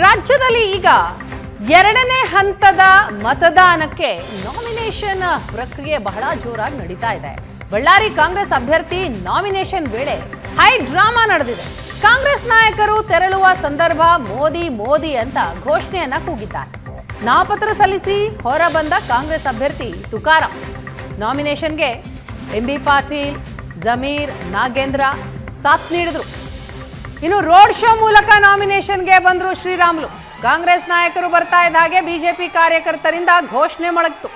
ರಾಜ್ಯದಲ್ಲಿ ಈಗ ಎರಡನೇ ಹಂತದ ಮತದಾನಕ್ಕೆ ನಾಮಿನೇಷನ್ ಪ್ರಕ್ರಿಯೆ ಬಹಳ ಜೋರಾಗಿ ನಡೀತಾ ಇದೆ. ಬಳ್ಳಾರಿ ಕಾಂಗ್ರೆಸ್ ಅಭ್ಯರ್ಥಿ ನಾಮಿನೇಷನ್ ವೇಳೆ ಹೈ ಡ್ರಾಮಾ ನಡೆದಿದೆ. ಕಾಂಗ್ರೆಸ್ ನಾಯಕರು ತೆರಳುವ ಸಂದರ್ಭ ಮೋದಿ ಮೋದಿ ಅಂತ ಘೋಷಣೆಯನ್ನ ಕೂಗಿದ್ದಾರೆ. ನಾಮಪತ್ರ ಸಲ್ಲಿಸಿ ಹೊರ ಬಂದ ಕಾಂಗ್ರೆಸ್ ಅಭ್ಯರ್ಥಿ ತುಕಾರಾಂ ನಾಮಿನೇಷನ್ಗೆ ಎಂಬಿ ಪಾಟೀಲ್, ಜಮೀರ್, ನಾಗೇಂದ್ರ ಸಾಥ್ ನೀಡಿದ್ರು. ಇನ್ನು ರೋಡ್ ಶೋ ಮೂಲಕ ನಾಮಿನೇಷನ್ಗೆ ಬಂದ್ರು ಶ್ರೀರಾಮುಲು. ಕಾಂಗ್ರೆಸ್ ನಾಯಕರು ಬರ್ತಾ ಇದ್ದ ಹಾಗೆ ಬಿಜೆಪಿ ಕಾರ್ಯಕರ್ತರಿಂದ ಘೋಷಣೆ ಮೊಳಗಿತು.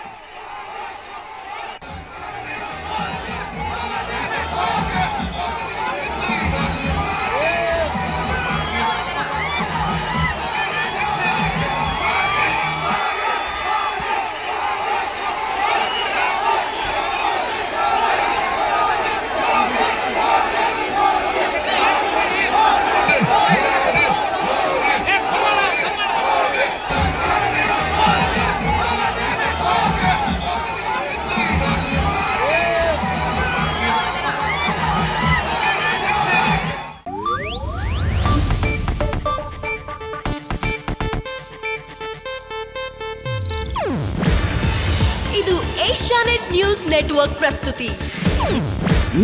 ಇದು ಏಷ್ಯಾನೆಟ್ ನ್ಯೂಸ್ ನೆಟ್ವರ್ಕ್ ಪ್ರಸ್ತುತಿ.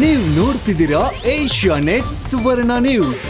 ನೀವು ನೋಡ್ತಿದ್ದೀರಾ ಏಷ್ಯಾನೆಟ್ ಸುವರ್ಣ ನ್ಯೂಸ್.